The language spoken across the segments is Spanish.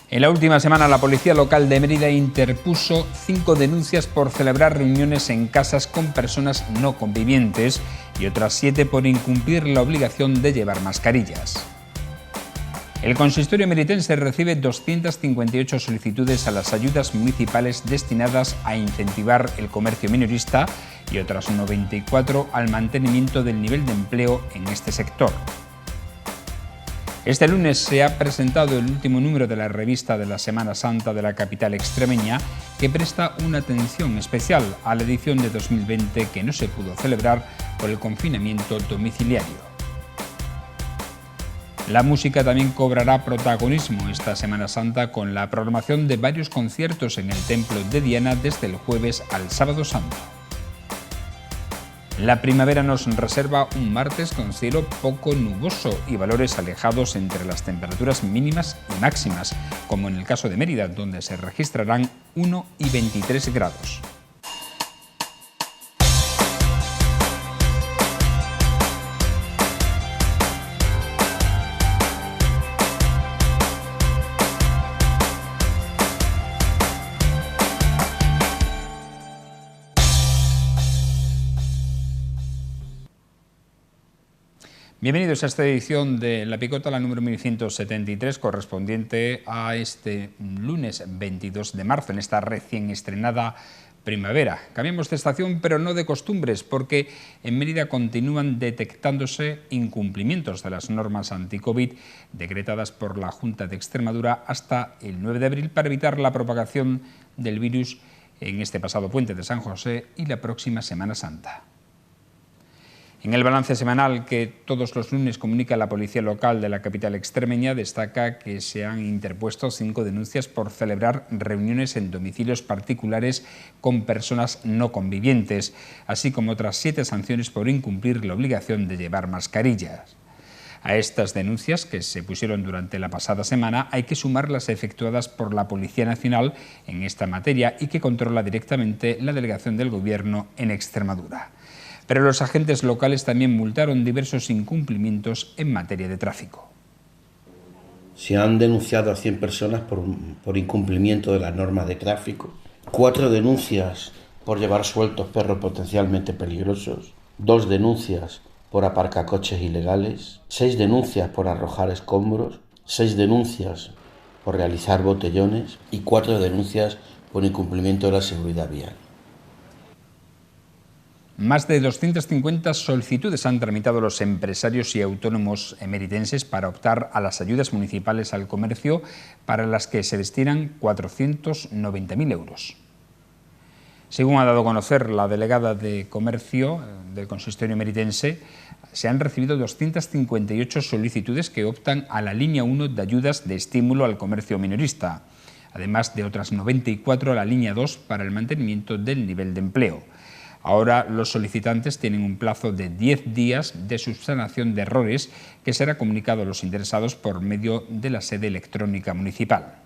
En la última semana, la Policía Local de Mérida interpuso 5 denuncias por celebrar reuniones en casas con personas no convivientes y otras 7 por incumplir la obligación de llevar mascarillas. El consistorio meritense recibe 258 solicitudes a las ayudas municipales destinadas a incentivar el comercio minorista y otras 94 al mantenimiento del nivel de empleo en este sector. Este lunes se ha presentado el último número de la revista de la Semana Santa de la capital extremeña, que presta una atención especial a la edición de 2020 que no se pudo celebrar por el confinamiento domiciliario. La música también cobrará protagonismo esta Semana Santa con la programación de varios conciertos en el Templo de Diana desde el jueves al sábado santo. La primavera nos reserva un martes con cielo poco nuboso y valores alejados entre las temperaturas mínimas y máximas, como en el caso de Mérida, donde se registrarán 1 y 23 grados. Bienvenidos a esta edición de La Picota, la número 1173, correspondiente a este lunes 22 de marzo, en esta recién estrenada primavera. Cambiamos de estación, pero no de costumbres, porque en Mérida continúan detectándose incumplimientos de las normas anti-COVID decretadas por la Junta de Extremadura hasta el 9 de abril para evitar la propagación del virus en este pasado puente de San José y la próxima Semana Santa. En el balance semanal que todos los lunes comunica la Policía Local de la capital extremeña, destaca que se han interpuesto 5 denuncias por celebrar reuniones en domicilios particulares con personas no convivientes, así como otras 7 sanciones por incumplir la obligación de llevar mascarillas. A estas denuncias, que se pusieron durante la pasada semana, hay que sumar las efectuadas por la Policía Nacional en esta materia y que controla directamente la delegación del Gobierno en Extremadura. Pero los agentes locales también multaron diversos incumplimientos en materia de tráfico. Se han denunciado a 100 personas por incumplimiento de las normas de tráfico, 4 denuncias por llevar sueltos perros potencialmente peligrosos, 2 denuncias por aparcacoches ilegales, 6 denuncias por arrojar escombros, 6 denuncias por realizar botellones y 4 denuncias por incumplimiento de la seguridad vial. Más de 250 solicitudes han tramitado los empresarios y autónomos emeritenses para optar a las ayudas municipales al comercio, para las que se destinan 490.000 euros. Según ha dado a conocer la delegada de Comercio del consistorio emeritense, se han recibido 258 solicitudes que optan a la línea 1 de ayudas de estímulo al comercio minorista, además de otras 94 a la línea 2 para el mantenimiento del nivel de empleo. Ahora los solicitantes tienen un plazo de 10 días de subsanación de errores que será comunicado a los interesados por medio de la sede electrónica municipal.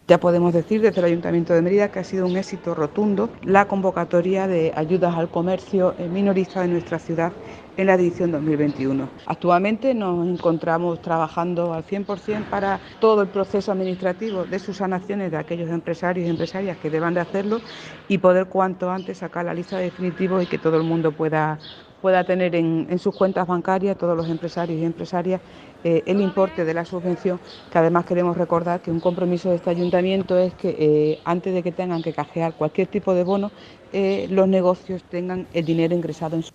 Ya podemos decir desde el Ayuntamiento de Mérida que ha sido un éxito rotundo la convocatoria de ayudas al comercio minorista de nuestra ciudad en la edición 2021. Actualmente nos encontramos trabajando al 100% para todo el proceso administrativo de subsanaciones de aquellos empresarios y empresarias que deban de hacerlo y poder cuanto antes sacar la lista definitiva y que todo el mundo pueda tener en sus cuentas bancarias, todos los empresarios y empresarias, el importe de la subvención, que además queremos recordar que un compromiso de este ayuntamiento es que antes de que tengan que canjear cualquier tipo de bono, los negocios tengan el dinero ingresado en su...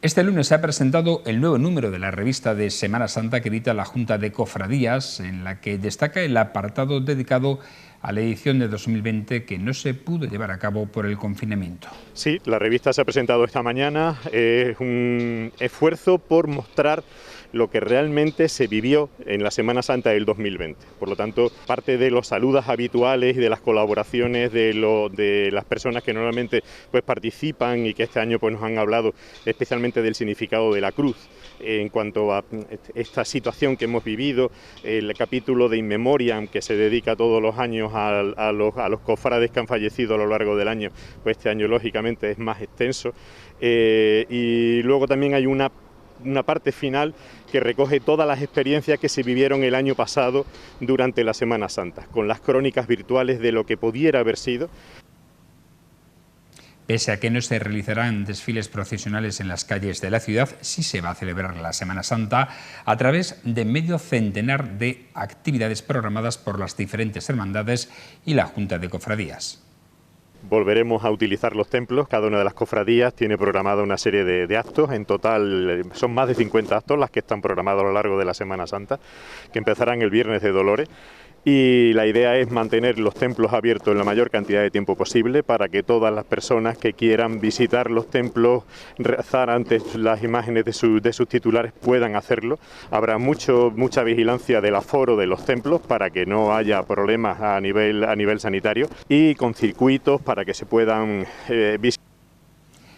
Este lunes se ha presentado el nuevo número de la revista de Semana Santa que edita la Junta de Cofradías, en la que destaca el apartado dedicado a la edición de 2020 que no se pudo llevar a cabo por el confinamiento. Sí, la revista se ha presentado esta mañana, es un esfuerzo por mostrar lo que realmente se vivió en la Semana Santa del 2020. Por lo tanto, parte de los saludos habituales y de las colaboraciones de las personas que normalmente pues participan y que este año pues nos han hablado especialmente del significado de la cruz en cuanto a esta situación que hemos vivido, el capítulo de In Memoriam que se dedica todos los años a los cofrades que han fallecido a lo largo del año, pues este año lógicamente es más extenso, y luego también hay una parte final que recoge todas las experiencias que se vivieron el año pasado durante la Semana Santa, con las crónicas virtuales de lo que pudiera haber sido. Pese a que no se realizarán desfiles procesionales en las calles de la ciudad, sí se va a celebrar la Semana Santa a través de medio centenar de actividades programadas por las diferentes hermandades y la Junta de Cofradías. Volveremos a utilizar los templos, cada una de las cofradías tiene programada una serie de actos, en total son más de 50 actos las que están programados a lo largo de la Semana Santa, que empezarán el Viernes de Dolores. Y la idea es mantener los templos abiertos en la mayor cantidad de tiempo posible para que todas las personas que quieran visitar los templos, rezar ante las imágenes de sus titulares puedan hacerlo. Habrá mucha vigilancia del aforo de los templos para que no haya problemas a nivel sanitario y con circuitos para que se puedan visitar.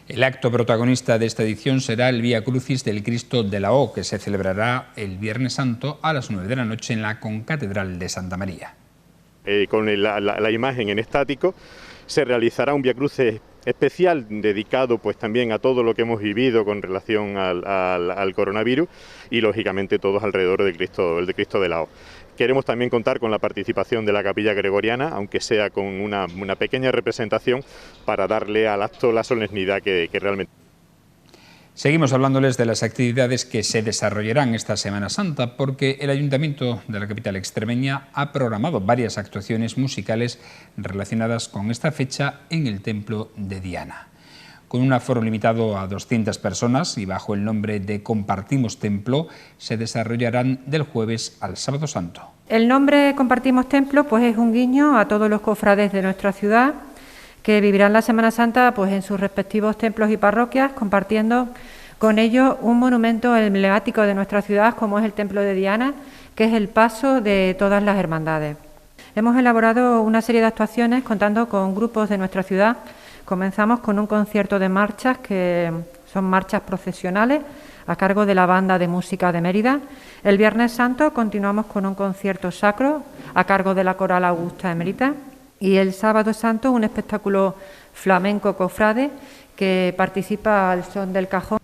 El acto protagonista de esta edición será el Vía Crucis del Cristo de la O, que se celebrará el Viernes Santo a las 9 de la noche en la Concatedral de Santa María. Con la imagen en estático se realizará un Vía Crucis especial dedicado pues también a todo lo que hemos vivido con relación al coronavirus y lógicamente todos alrededor del Cristo de la O. Queremos también contar con la participación de la Capilla Gregoriana, aunque sea con una pequeña representación, para darle al acto la solemnidad que realmente. Seguimos hablándoles de las actividades que se desarrollarán esta Semana Santa, porque el Ayuntamiento de la capital extremeña ha programado varias actuaciones musicales relacionadas con esta fecha en el Templo de Diana. Con un aforo limitado a 200 personas y bajo el nombre de Compartimos Templo, se desarrollarán del jueves al Sábado Santo. El nombre Compartimos Templo pues es un guiño a todos los cofrades de nuestra ciudad que vivirán la Semana Santa pues en sus respectivos templos y parroquias, compartiendo con ellos un monumento emblemático de nuestra ciudad como es el Templo de Diana, que es el paso de todas las hermandades. Hemos elaborado una serie de actuaciones contando con grupos de nuestra ciudad. Comenzamos con un concierto de marchas, que son marchas procesionales, a cargo de la Banda de Música de Mérida. El Viernes Santo continuamos con un concierto sacro, a cargo de la Coral Augusta Emerita. Y el Sábado Santo, un espectáculo flamenco cofrade, que participa al son del cajón.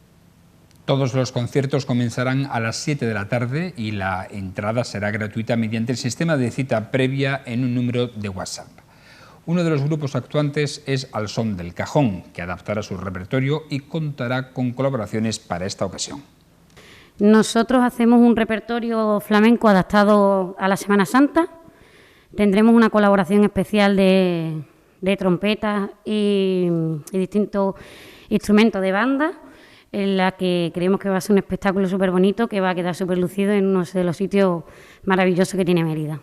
Todos los conciertos comenzarán a las 7 de la tarde y la entrada será gratuita mediante el sistema de cita previa en un número de WhatsApp. Uno de los grupos actuantes es Al Son del Cajón, que adaptará su repertorio y contará con colaboraciones para esta ocasión. Nosotros hacemos un repertorio flamenco adaptado a la Semana Santa. Tendremos una colaboración especial de trompetas y distintos instrumentos de banda, en la que creemos que va a ser un espectáculo súper bonito, que va a quedar súper lucido en uno de los sitios maravillosos que tiene Mérida.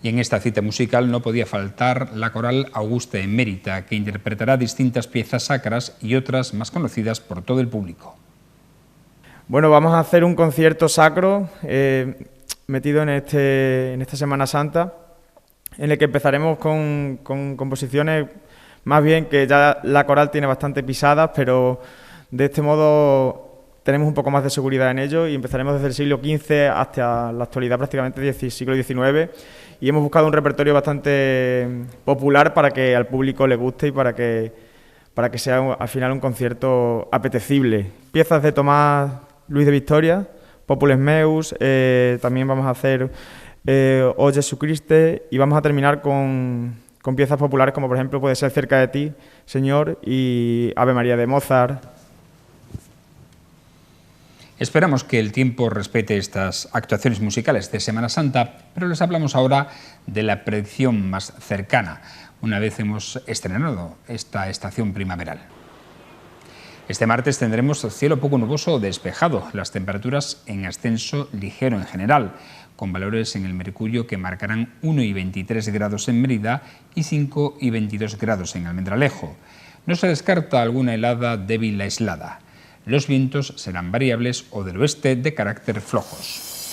Y en esta cita musical no podía faltar la Coral Augusta Emérita, que interpretará distintas piezas sacras y otras más conocidas por todo el público. Bueno, vamos a hacer un concierto sacro metido en esta Semana Santa, en el que empezaremos con composiciones más bien que ya la coral tiene bastante pisadas, pero de este modo tenemos un poco más de seguridad en ello y empezaremos desde el siglo XV hasta la actualidad, prácticamente del siglo XIX, y hemos buscado un repertorio bastante popular para que al público le guste y para que sea al final un concierto apetecible. Piezas de Tomás Luis de Victoria, Popules Meus, también vamos a hacer O Jesucristo, y vamos a terminar con piezas populares como por ejemplo puede ser Cerca de ti, Señor, y Ave María de Mozart. Esperamos que el tiempo respete estas actuaciones musicales de Semana Santa, pero les hablamos ahora de la predicción más cercana, una vez hemos estrenado esta estación primaveral. Este martes tendremos cielo poco nuboso o despejado, las temperaturas en ascenso ligero en general, con valores en el mercurio que marcarán 1 y 23 grados en Mérida y 5 y 22 grados en Almendralejo. No se descarta alguna helada débil aislada. Los vientos serán variables o del oeste de carácter flojos.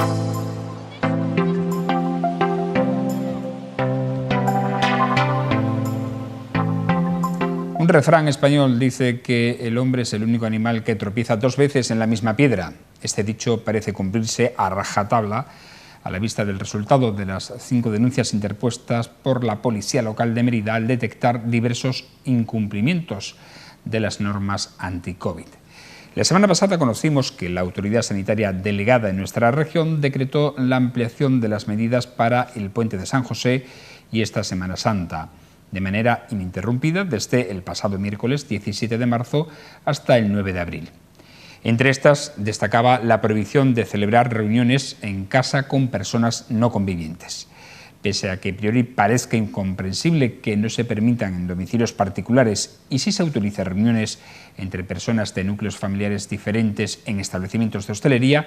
Un refrán español dice que el hombre es el único animal que tropieza 2 veces en la misma piedra. Este dicho parece cumplirse a rajatabla a la vista del resultado de las 5 denuncias interpuestas por la Policía Local de Mérida al detectar diversos incumplimientos de las normas anti-COVID. La semana pasada conocimos que la autoridad sanitaria delegada en nuestra región decretó la ampliación de las medidas para el puente de San José y esta Semana Santa, de manera ininterrumpida desde el pasado miércoles 17 de marzo hasta el 9 de abril. Entre estas destacaba la prohibición de celebrar reuniones en casa con personas no convivientes. Pese a que a priori parezca incomprensible que no se permitan en domicilios particulares y sí se autoricen reuniones entre personas de núcleos familiares diferentes en establecimientos de hostelería,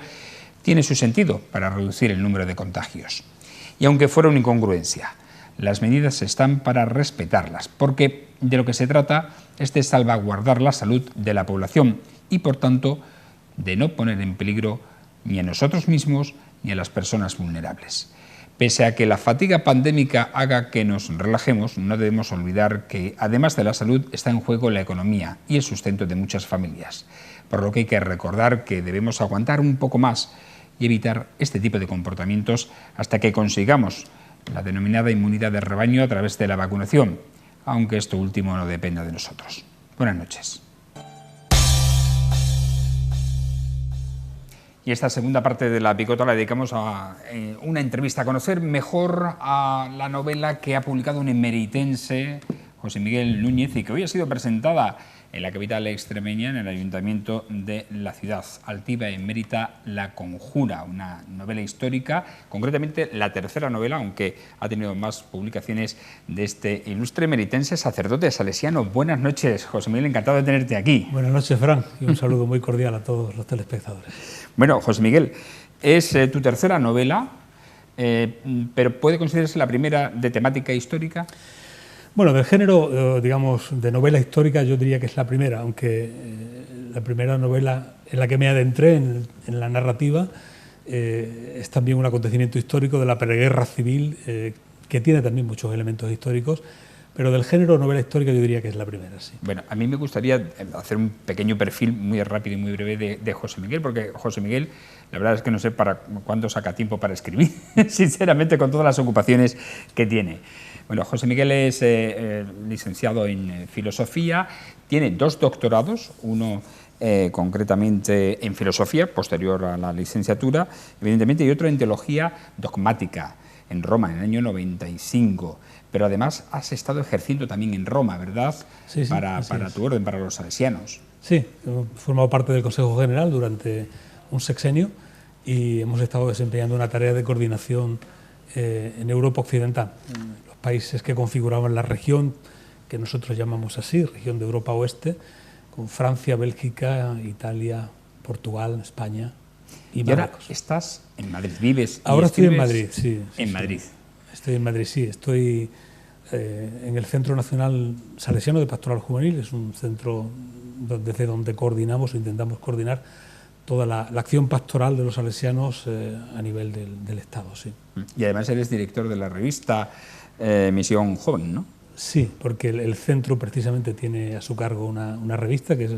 tiene su sentido para reducir el número de contagios. Y aunque fuera una incongruencia, las medidas están para respetarlas, porque de lo que se trata es de salvaguardar la salud de la población y, por tanto, de no poner en peligro ni a nosotros mismos ni a las personas vulnerables. Pese a que la fatiga pandémica haga que nos relajemos, no debemos olvidar que, además de la salud, está en juego la economía y el sustento de muchas familias, por lo que hay que recordar que debemos aguantar un poco más y evitar este tipo de comportamientos hasta que consigamos la denominada inmunidad de rebaño a través de la vacunación, aunque esto último no dependa de nosotros. Buenas noches. Y esta segunda parte de La Picota la dedicamos a una entrevista, a conocer mejor a la novela que ha publicado un emeritense, José Miguel Núñez, y que hoy ha sido presentada en la capital extremeña, en el ayuntamiento de la ciudad. Altiva emérita La Conjura, una novela histórica, concretamente la tercera novela, aunque ha tenido más publicaciones, de este ilustre emeritense sacerdote salesiano. Buenas noches, José Miguel, encantado de tenerte aquí. Buenas noches, Fran, y un saludo muy cordial a todos los telespectadores. Bueno, José Miguel, es tu tercera novela, pero ¿puede considerarse la primera de temática histórica? Bueno, del género, digamos, de novela histórica, yo diría que es la primera, aunque la primera novela en la que me adentré en la narrativa es también un acontecimiento histórico de la preguerra civil, que tiene también muchos elementos históricos, pero del género novela histórica yo diría que es la primera, sí. Bueno, a mí me gustaría hacer un pequeño perfil muy rápido y muy breve de José Miguel, porque José Miguel, la verdad es que no sé para cuándo saca tiempo para escribir, sinceramente, con todas las ocupaciones que tiene. Bueno, José Miguel es licenciado en Filosofía, tiene 2 doctorados, uno concretamente en Filosofía, posterior a la licenciatura, evidentemente, y otro en Teología Dogmática, en Roma, en el año 95. Pero además has estado ejerciendo también en Roma, ¿verdad? Sí, sí, para tu orden, para los salesianos. Sí, he formado parte del Consejo General durante un sexenio y hemos estado desempeñando una tarea de coordinación en Europa Occidental. Los países que configuraban la región, que nosotros llamamos así, región de Europa Oeste, con Francia, Bélgica, Italia, Portugal, España y Marruecos. Ahora estás en Madrid, vives. Ahora estoy en Madrid, sí. En Madrid. Estoy en Madrid, sí. Estoy en el Centro Nacional Salesiano de Pastoral Juvenil. Es un centro desde donde coordinamos o intentamos coordinar toda la acción pastoral de los salesianos a nivel del Estado, sí. Y además eres director de la revista Misión Joven, ¿no? Sí, porque el centro precisamente tiene a su cargo una revista que es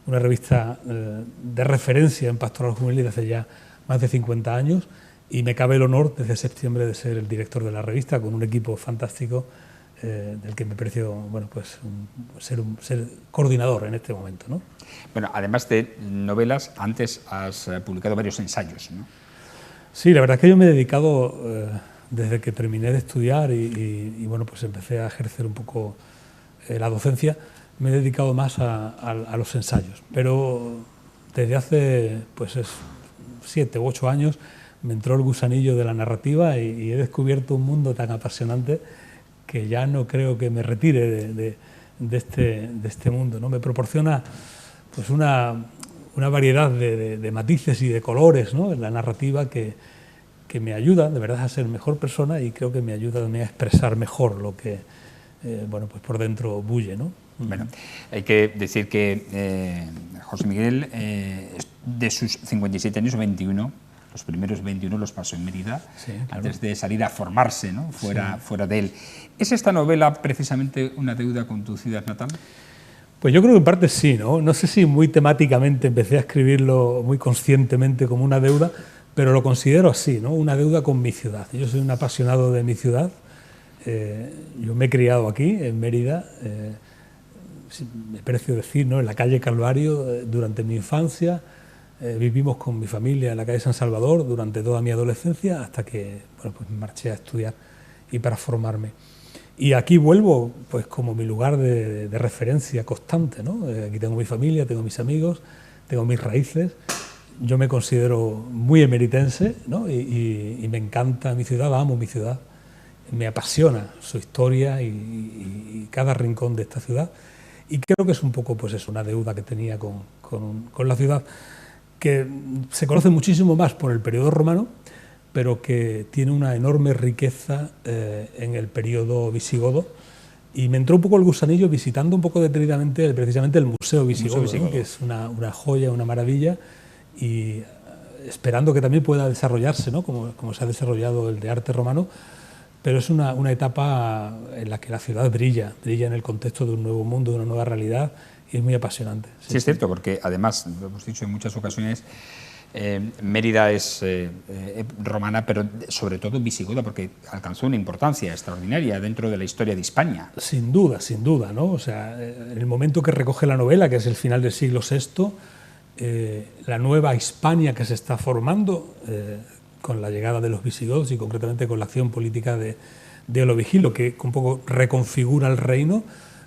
una revista de referencia en pastoral juvenil desde hace ya más de 50 años, y me cabe el honor desde septiembre de ser el director de la revista con un equipo fantástico del que me pareció, bueno, pues ser coordinador en este momento, ¿no? Bueno, además de novelas, antes has publicado varios ensayos, ¿no? Sí, la verdad es que yo me he dedicado desde que terminé de estudiar y bueno, pues empecé a ejercer un poco la docencia, me he dedicado más a los ensayos, pero desde hace pues 7 u 8 años me entró el gusanillo de la narrativa y he descubierto un mundo tan apasionante que ya no creo que me retire de este mundo, ¿no? Me proporciona pues una variedad de matices y de colores, ¿no?, en la narrativa que me ayuda de verdad a ser mejor persona, y creo que me ayuda también a expresar mejor lo que bueno, pues por dentro bulle, ¿no? Bueno, hay que decir que José Miguel, de sus 57 años, 21, los primeros 21 los pasó en Mérida, sí, claro, antes de salir a formarse, ¿no?, fuera de él. ¿Es esta novela precisamente una deuda con tu ciudad natal? Pues yo creo que en parte sí, ¿no? No sé si muy temáticamente empecé a escribirlo muy conscientemente como una deuda, pero lo considero así, ¿no? Una deuda con mi ciudad. Yo soy un apasionado de mi ciudad. Yo me he criado aquí, en Mérida. me precio decir, ¿no?, en la calle Calvario durante mi infancia. Vivimos con mi familia en la calle San Salvador durante toda mi adolescencia hasta que bueno, pues me marché a estudiar y para formarme. Y aquí vuelvo pues como mi lugar de referencia constante, ¿no? Aquí tengo mi familia, tengo mis amigos, tengo mis raíces. Yo me considero muy emeritense, ¿no? y me encanta mi ciudad, amo mi ciudad, me apasiona su historia y cada rincón de esta ciudad. Y creo que es un poco pues eso, una deuda que tenía con la ciudad, que se conoce muchísimo más por el periodo romano, pero que tiene una enorme riqueza en el periodo visigodo. Y me entró un poco el gusanillo visitando un poco detenidamente precisamente el Museo Visigodo, ¿no?, que es una joya, una maravilla, y esperando que también pueda desarrollarse, ¿no?, como se ha desarrollado el de arte romano, pero es una etapa en la que la ciudad brilla en el contexto de un nuevo mundo, de una nueva realidad, y es muy apasionante. Sí, es cierto, porque además, lo hemos dicho en muchas ocasiones, Mérida es romana, pero sobre todo visigoda, porque alcanzó una importancia extraordinaria dentro de la historia de Hispania. Sin duda, ¿no? O sea, en el momento que recoge la novela, que es el final del siglo VI, la nueva Hispania que se está formando con la llegada de los visigodos y concretamente con la acción política de Olovigildo, que un poco reconfigura el reino,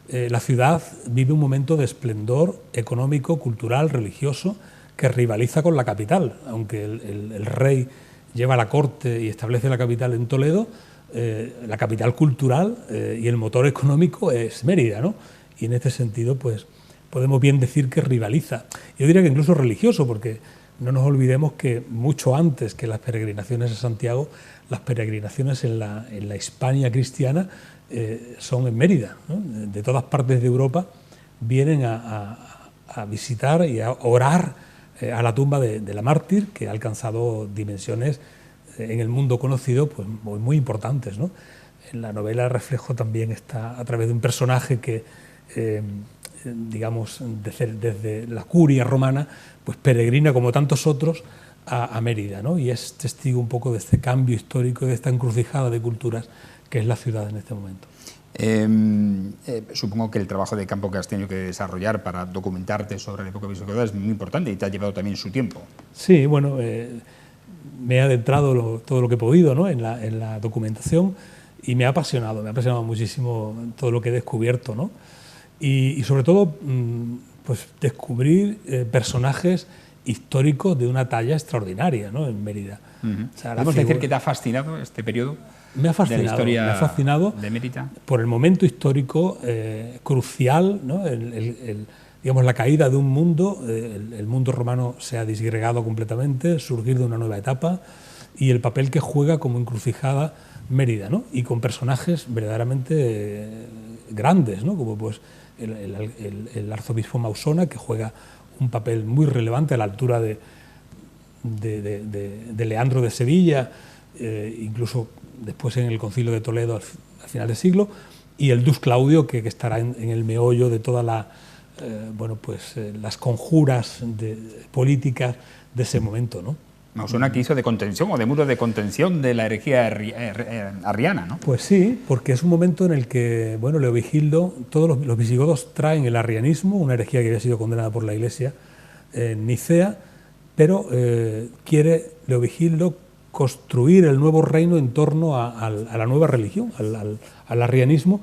la ciudad vive un momento de esplendor económico, cultural, religioso, que rivaliza con la capital. Aunque el rey lleva la corte y establece la capital en Toledo, la capital cultural y el motor económico es Mérida, ¿no? Y en este sentido, pues, podemos bien decir que rivaliza. Yo diría que incluso religioso, porque no nos olvidemos que mucho antes que las peregrinaciones a Santiago, las peregrinaciones en la Hispania cristiana son en Mérida, ¿no? De todas partes de Europa vienen a visitar y a orar a la tumba de la mártir, que ha alcanzado dimensiones en el mundo conocido pues muy importantes, ¿no? En la novela reflejo también está a través de un personaje que, digamos, desde la curia romana, pues peregrina como tantos otros a Mérida, ¿no? Y es testigo un poco de este cambio histórico, de esta encrucijada de culturas que es la ciudad en este momento. Supongo que el trabajo de campo que has tenido que desarrollar para documentarte sobre la época visigoda es muy importante y te ha llevado también su tiempo. Sí, bueno, me he adentrado todo lo que he podido, ¿no?, en la documentación, y me ha apasionado muchísimo todo lo que he descubierto, ¿no? Y sobre todo pues descubrir personajes históricos de una talla extraordinaria, ¿no?, en Mérida. O sea, ¿podemos decir que te ha fascinado este periodo? Me ha fascinado, de la historia me ha fascinado de Mérida, por el momento histórico crucial, ¿no? Digamos, la caída de un mundo, el mundo romano se ha disgregado completamente, surgir de una nueva etapa, y el papel que juega como encrucijada Mérida, ¿no? Y con personajes verdaderamente grandes, ¿no?, como pues el arzobispo Mausona, que juega un papel muy relevante a la altura de Leandro de Sevilla, incluso después en el Concilio de Toledo al final del siglo, y el Dus Claudio, que estará en el meollo de todas las conjuras políticas de ese momento, ¿no? Mausona, que hizo de contención o de muro de contención de la herejía arriana, ¿no? Pues sí, porque es un momento en el que, bueno, Leovigildo, todos los visigodos traen el arrianismo, una herejía que había sido condenada por la Iglesia en Nicea, pero quiere Leovigildo construir el nuevo reino en torno a la nueva religión, al arrianismo,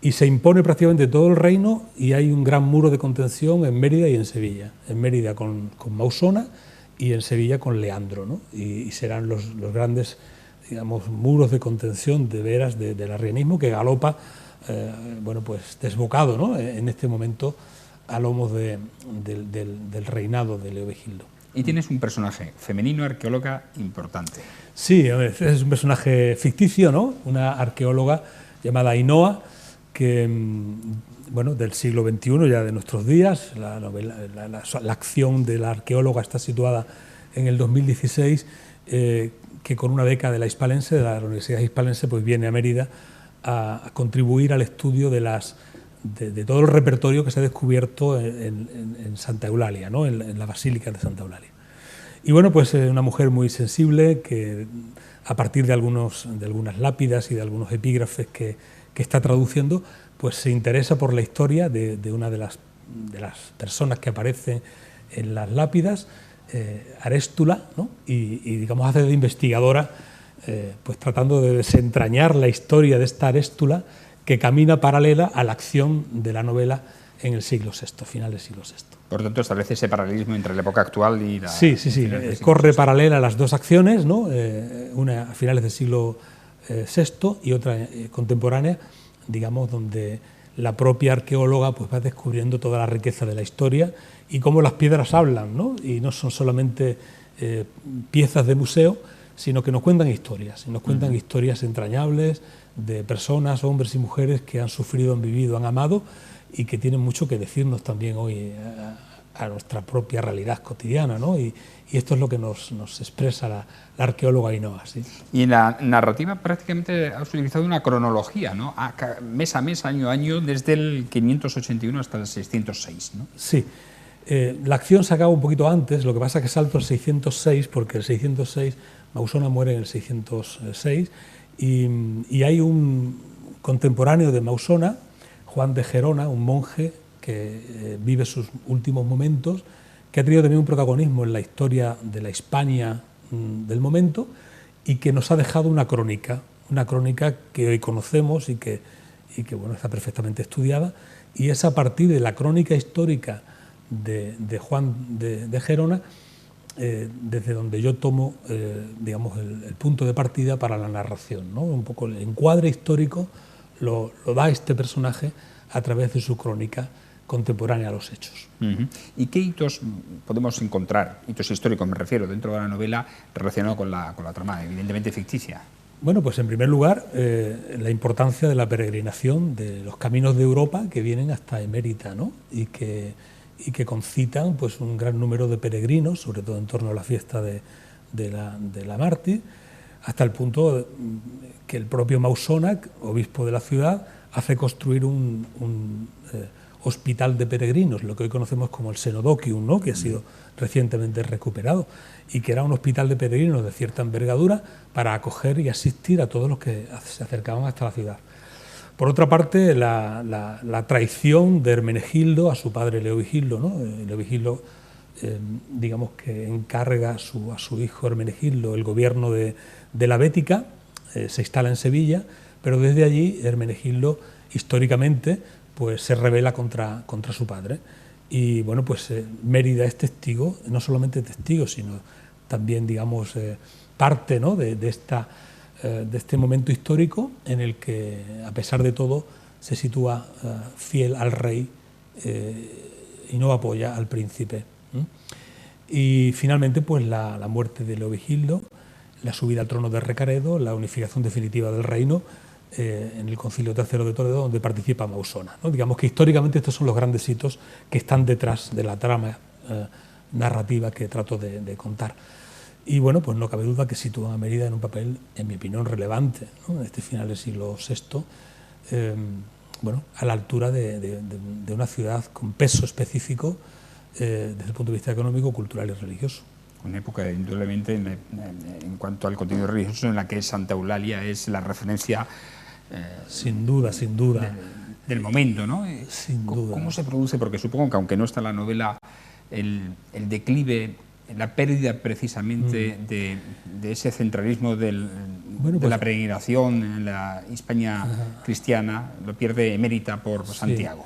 y se impone prácticamente todo el reino, y hay un gran muro de contención en Mérida y en Sevilla. En Mérida con Mausona y en Sevilla con Leandro, ¿no? Y serán los grandes, digamos, muros de contención de veras del arrianismo, que galopa, bueno, pues desbocado, ¿no?, en este momento a lomos del reinado de Leovigildo. Y tienes un personaje femenino, arqueóloga importante. Sí, es un personaje ficticio, ¿no?, una arqueóloga llamada Ainhoa, que, bueno, del siglo XXI, ya de nuestros días. La acción de la arqueóloga está situada en el 2016, que con una beca de la Hispalense, de la Universidad Hispalense, pues viene a Mérida a contribuir al estudio de todo el repertorio que se ha descubierto en Santa Eulalia, ¿no?, en la Basílica de Santa Eulalia. Y bueno, pues una mujer muy sensible, que a partir de algunas lápidas y de algunos epígrafes que que está traduciendo, pues se interesa por la historia de una de las personas que aparece en las lápidas, Aréstula, ¿no? y digamos hace de investigadora, pues tratando de desentrañar la historia de esta Aréstula que camina paralela a la acción de la novela en el siglo VI, final del siglo VI. Por tanto, establece ese paralelismo entre la época actual y la... Sí, corre paralela a las dos acciones, ¿no? Una a finales del siglo VI y otra contemporánea, digamos, donde la propia arqueóloga pues va descubriendo toda la riqueza de la historia y cómo las piedras hablan, ¿no? Y no son solamente piezas de museo, sino que nos cuentan historias, y nos cuentan historias entrañables de personas, hombres y mujeres que han sufrido, han vivido, han amado y que tienen mucho que decirnos también hoy a nuestra propia realidad cotidiana, ¿no? Y esto es lo que nos expresa la arqueóloga Ainhoa. ¿Sí? Y en la narrativa prácticamente has utilizado una cronología, ¿no? Mes a mes, año a año, desde el 581 hasta el 606, ¿no? Sí. La acción se acaba un poquito antes, lo que pasa es que salto el 606, porque el 606, Mausona muere en el 606, y hay un contemporáneo de Mausona, Juan de Gerona, un monje que vive sus últimos momentos, que ha tenido también un protagonismo en la historia de la Hispania del momento y que nos ha dejado una crónica que hoy conocemos y que bueno, está perfectamente estudiada, y es a partir de la crónica histórica de Juan de Gerona desde donde yo tomo digamos el punto de partida para la narración, ¿no? Un poco el encuadre histórico lo da este personaje a través de su crónica contemporánea a los hechos. ¿Y qué hitos podemos encontrar, hitos históricos me refiero, dentro de la novela relacionado con la trama, evidentemente ficticia? Bueno, pues en primer lugar, la importancia de la peregrinación de los caminos de Europa que vienen hasta Emérita, ¿no? y que concitan pues, un gran número de peregrinos, sobre todo en torno a la fiesta de la mártir, hasta el punto que el propio Mausona, obispo de la ciudad, hace construir un hospital de peregrinos, lo que hoy conocemos como el Senodokium, ¿no? Que ha sido recientemente recuperado, y que era un hospital de peregrinos de cierta envergadura para acoger y asistir a todos los que se acercaban hasta la ciudad. Por otra parte, la traición de Hermenegildo a su padre Leovigildo, ¿no? Leovigildo, digamos que encarga a su hijo Hermenegildo el gobierno de la Bética, se instala en Sevilla, pero desde allí Hermenegildo históricamente pues se rebela contra su padre, y bueno, pues Mérida es testigo, no solamente testigo, sino también, digamos, parte, ¿no? de este momento histórico en el que, a pesar de todo, se sitúa fiel al rey y no apoya al príncipe. Y finalmente, pues la muerte de Leovigildo, la subida al trono de Recaredo, la unificación definitiva del reino en el Concilio III de Toledo, donde participa Mausona, ¿no? Digamos que históricamente estos son los grandes hitos que están detrás de la trama narrativa que trato de contar. Y bueno, pues no cabe duda que sitúan a Mérida en un papel, en mi opinión, relevante, ¿no? En este final del siglo VI, bueno, a la altura de una ciudad con peso específico desde el punto de vista económico, cultural y religioso. Una época, indudablemente, en cuanto al contenido religioso, en la que Santa Eulalia es la referencia... sin duda. Del momento, ¿no? Sin duda. ¿Cómo se produce? Porque supongo que, aunque no está en la novela, el declive, la pérdida precisamente de ese centralismo de la peregrinación en la Hispania cristiana, lo pierde Emérita por Santiago.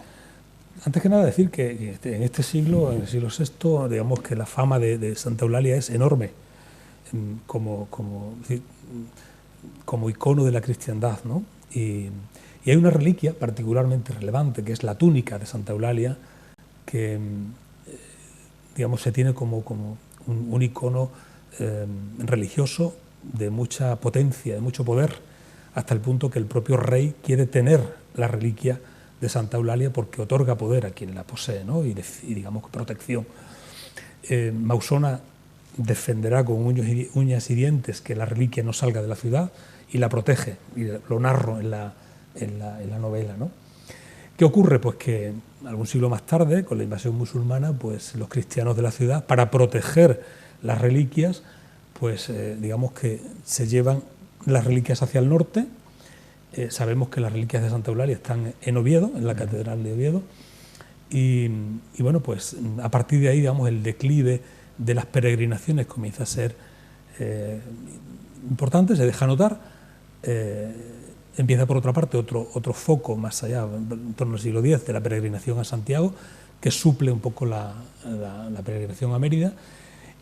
Antes que nada decir que en este siglo, en el siglo VI, digamos que la fama de Santa Eulalia es enorme como icono de la cristiandad, ¿no? Y hay una reliquia particularmente relevante, que es la túnica de Santa Eulalia, que digamos se tiene como un icono religioso de mucha potencia, de mucho poder, hasta el punto que el propio rey quiere tener la reliquia de Santa Eulalia porque otorga poder a quien la posee, ¿no? y digamos protección. Mausona defenderá con uñas y dientes que la reliquia no salga de la ciudad y la protege, y lo narro en la novela, ¿no? ¿Qué ocurre? Pues que algún siglo más tarde, con la invasión musulmana, pues los cristianos de la ciudad, para proteger las reliquias, pues digamos que se llevan las reliquias hacia el norte Sabemos que las reliquias de Santa Eulalia están en Oviedo, en la Catedral de Oviedo, y bueno, pues a partir de ahí, digamos, el declive de las peregrinaciones comienza a ser importante, se deja notar. Empieza por otra parte otro foco más allá, en torno al siglo X, de la peregrinación a Santiago, que suple un poco la peregrinación a Mérida,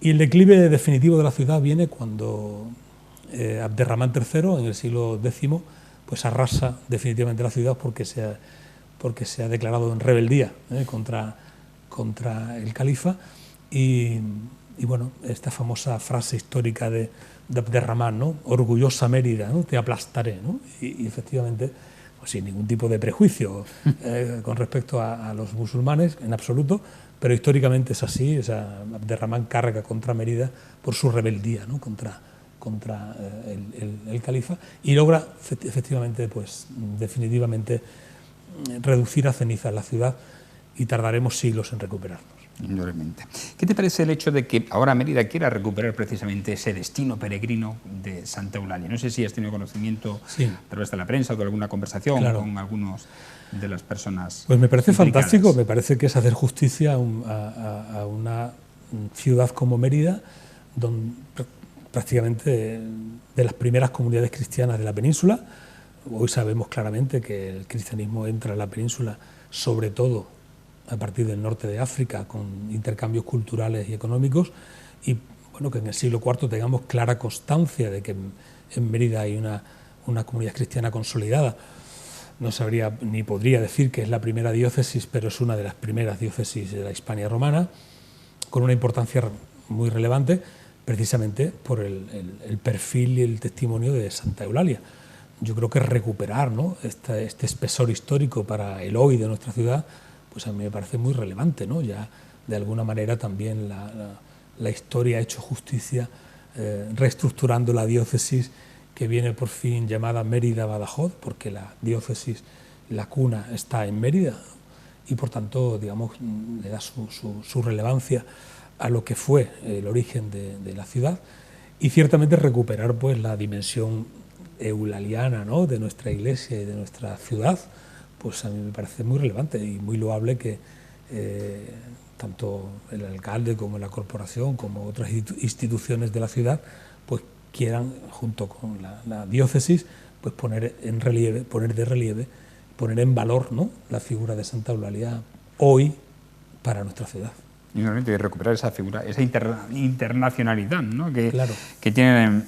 y el declive definitivo de la ciudad viene cuando Abderramán III, en el siglo X, pues arrasa definitivamente la ciudad porque se ha declarado en rebeldía contra el califa, y bueno, esta famosa frase histórica de Abderramán, ¿no? Orgullosa Mérida, ¿no? Te aplastaré, ¿no? Y efectivamente, pues sin ningún tipo de prejuicio con respecto a los musulmanes en absoluto, pero históricamente es así. O sea, Abderramán carga contra Mérida por su rebeldía, ¿no? contra el califa, y logra efectivamente, pues definitivamente, reducir a cenizas la ciudad, y tardaremos siglos en recuperarnos. Indudablemente. ¿Qué te parece el hecho de que ahora Mérida quiera recuperar precisamente ese destino peregrino de Santa Eulalia? No sé si has tenido conocimiento a través de la prensa o de alguna conversación con algunos de las personas. Pues me parece implicadas. fantástico, me parece que es hacer justicia a una ciudad como Mérida, donde prácticamente de las primeras comunidades cristianas de la península. Hoy sabemos claramente que el cristianismo entra en la península sobre todo a partir del norte de África, con intercambios culturales y económicos, y bueno, que en el siglo IV tengamos clara constancia de que en Mérida hay una comunidad cristiana consolidada. No sabría ni podría decir que es la primera diócesis, pero es una de las primeras diócesis de la Hispania romana, con una importancia muy relevante, precisamente por el perfil y el testimonio de Santa Eulalia. Yo creo que recuperar, ¿no?, este espesor histórico para el hoy de nuestra ciudad, pues a mí me parece muy relevante, ¿no? Ya de alguna manera también la historia ha hecho justicia, reestructurando la diócesis, que viene por fin llamada Mérida-Badajoz, porque la diócesis, la cuna, está en Mérida, y por tanto, digamos, le da su relevancia a lo que fue el origen de la ciudad, y ciertamente recuperar, pues, la dimensión eulaliana, ¿no?, de nuestra iglesia y de nuestra ciudad. Pues a mí me parece muy relevante y muy loable que tanto el alcalde como la corporación, como otras instituciones de la ciudad, pues quieran, junto con la diócesis, pues poner de relieve, poner en valor, ¿no?, la figura de Santa Eulalia hoy para nuestra ciudad. Y realmente recuperar esa figura, esa internacionalidad, ¿no?, que que tiene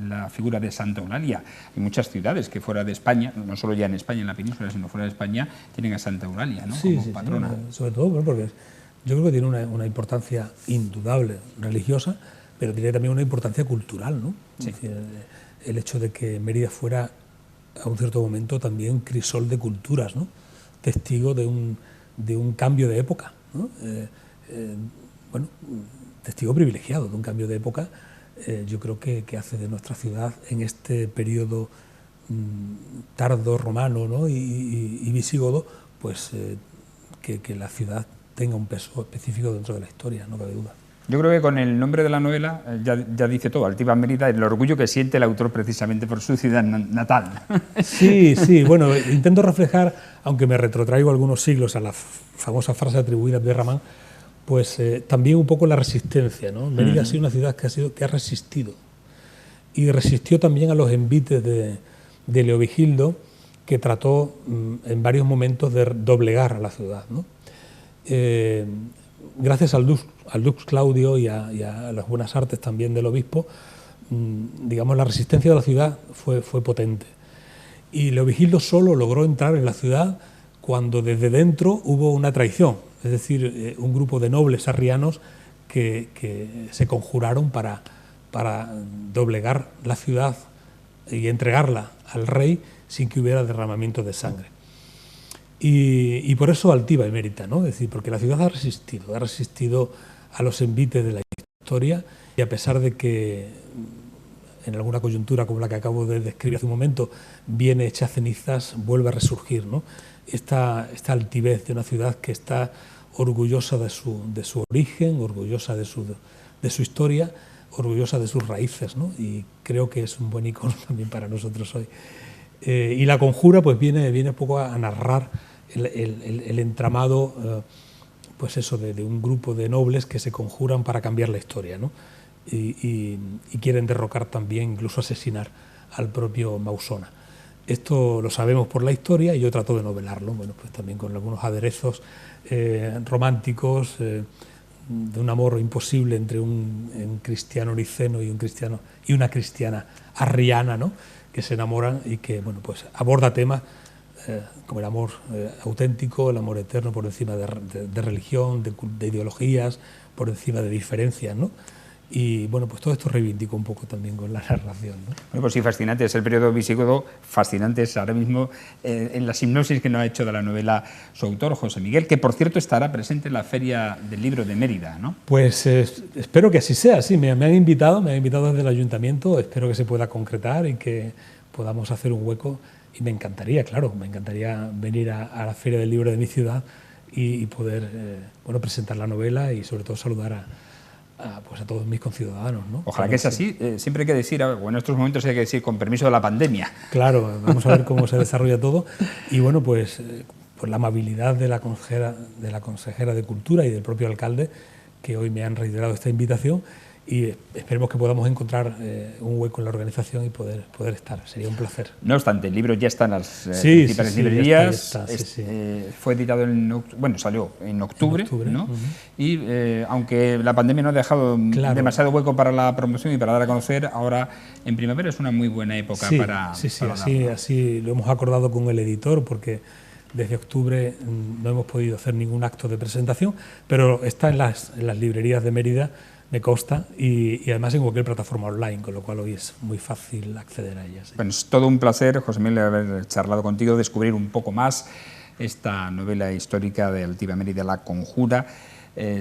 la figura de Santa Eulalia. Hay muchas ciudades que fuera de España, no solo ya en España, en la península, sino fuera de España, tienen a Santa Eulalia, ¿no?, como patrona. Sí, sobre todo, bueno, porque yo creo que tiene una importancia indudable religiosa, pero tiene también una importancia cultural, ¿no? Sí. Es decir, el hecho de que Mérida fuera a un cierto momento también crisol de culturas, ¿no?, testigo de un cambio de época, ¿no? Bueno, testigo privilegiado de un cambio de época. Yo creo que hace de nuestra ciudad, en este periodo tardo romano, ¿no?, y visigodo, pues que la ciudad tenga un peso específico dentro de la historia, no cabe duda. Yo creo que con el nombre de la novela ya dice todo. Altiva Mérida, el orgullo que siente el autor precisamente por su ciudad natal. Sí, bueno, intento reflejar, aunque me retrotraigo algunos siglos a la famosa frase atribuida a Abderramán, pues también un poco la resistencia, ¿no? Mérida ha sido una ciudad que ha resistido, y resistió también a los envites de Leovigildo, que trató en varios momentos de doblegar a la ciudad, ¿no? Gracias al Dux Claudio y a las buenas artes también del obispo, digamos, la resistencia de la ciudad fue potente. Y Leovigildo solo logró entrar en la ciudad cuando desde dentro hubo una traición, es decir, un grupo de nobles arrianos que se conjuraron para doblegar la ciudad y entregarla al rey sin que hubiera derramamiento de sangre. Y por eso altiva y mérita, ¿no? Es decir, porque la ciudad ha resistido a los envites de la historia, y a pesar de que en alguna coyuntura como la que acabo de describir hace un momento viene hecha cenizas, vuelve a resurgir, ¿no? Esta altivez de una ciudad que está orgullosa de su origen, orgullosa de su historia, orgullosa de sus raíces, ¿no? Y creo que es un buen icono también para nosotros hoy. Y La conjura pues viene un poco a narrar el entramado, pues eso, de un grupo de nobles que se conjuran para cambiar la historia, ¿no? Y quieren derrocar también, incluso asesinar al propio Mausona. Esto lo sabemos por la historia y yo trato de novelarlo, bueno, pues también con algunos aderezos románticos, de un amor imposible entre un cristiano niceno y una cristiana arriana, ¿no?, que se enamoran y que, bueno, pues aborda temas como el amor auténtico, el amor eterno por encima de religión, de ideologías, por encima de diferencias, ¿no? Y bueno, pues todo esto reivindico un poco también con la narración, ¿no? Bueno, pues sí, fascinante, es el periodo visigodo, fascinante es ahora mismo en la hipnosis que nos ha hecho de la novela su autor, José Miguel, que por cierto estará presente en la Feria del Libro de Mérida, ¿no? Pues espero que así sea, sí, me han invitado desde el Ayuntamiento, espero que se pueda concretar y que podamos hacer un hueco, y me encantaría, claro, me encantaría venir a la Feria del Libro de mi ciudad y poder bueno, presentar la novela y sobre todo saludar a todos mis conciudadanos, ¿no? Ojalá que sea así. Siempre hay que decir, en estos momentos hay que decir con permiso de la pandemia. Claro, vamos a ver cómo se desarrolla todo. Y bueno, pues la amabilidad de la consejera de Cultura y del propio alcalde, que hoy me han reiterado esta invitación, y esperemos que podamos encontrar un hueco en la organización y poder estar. Sería un placer. No obstante, el libro ya está en las principales librerías. Ya está, fue editado salió en octubre, ¿no? Y aunque la pandemia no ha dejado demasiado hueco para la promoción y para dar a conocer, ahora en primavera es una muy buena época para así lo hemos acordado con el editor, porque desde octubre no hemos podido hacer ningún acto de presentación, pero está en las librerías de Mérida, me consta, y además en cualquier plataforma online, con lo cual hoy es muy fácil acceder a ellas. Bueno, es todo un placer, José Miguel, haber charlado contigo, descubrir un poco más esta novela histórica de Altiva Mérida, La conjura.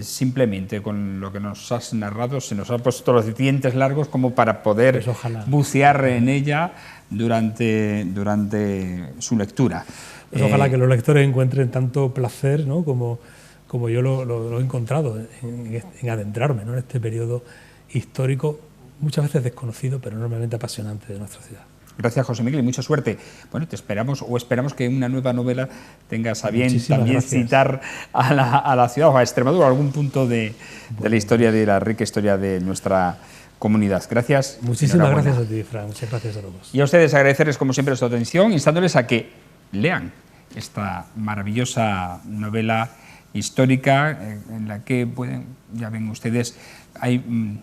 Simplemente con lo que nos has narrado se nos han puesto los dientes largos como para poder bucear en ella durante su lectura. Pues ojalá que los lectores encuentren tanto placer, ¿no?, como yo lo he encontrado en adentrarme, ¿no?, en este periodo histórico, muchas veces desconocido, pero enormemente apasionante de nuestra ciudad. Gracias, José Miguel, y mucha suerte. Bueno, esperamos que una nueva novela tengas a bien también citar a la ciudad o a Extremadura, a algún punto de la historia, de la rica historia de nuestra comunidad. Gracias. Muchísimas gracias a ti, Fran. Muchas gracias a todos. Y a ustedes agradecerles, como siempre, su atención, instándoles a que lean esta maravillosa novela histórica en la que ya ven ustedes, hay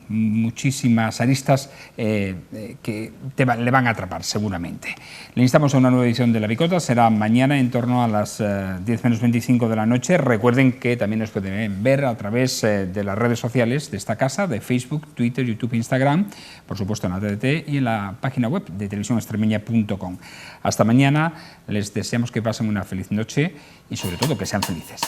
muchísimas aristas que le van a atrapar seguramente. Le instamos a una nueva edición de La Picota, será mañana en torno a las 10:25 de la noche. Recuerden que también nos pueden ver a través de las redes sociales de esta casa, de Facebook, Twitter, YouTube, Instagram, por supuesto en la TDT y en la página web de televisiónextremeña.com. Hasta mañana, les deseamos que pasen una feliz noche y sobre todo que sean felices.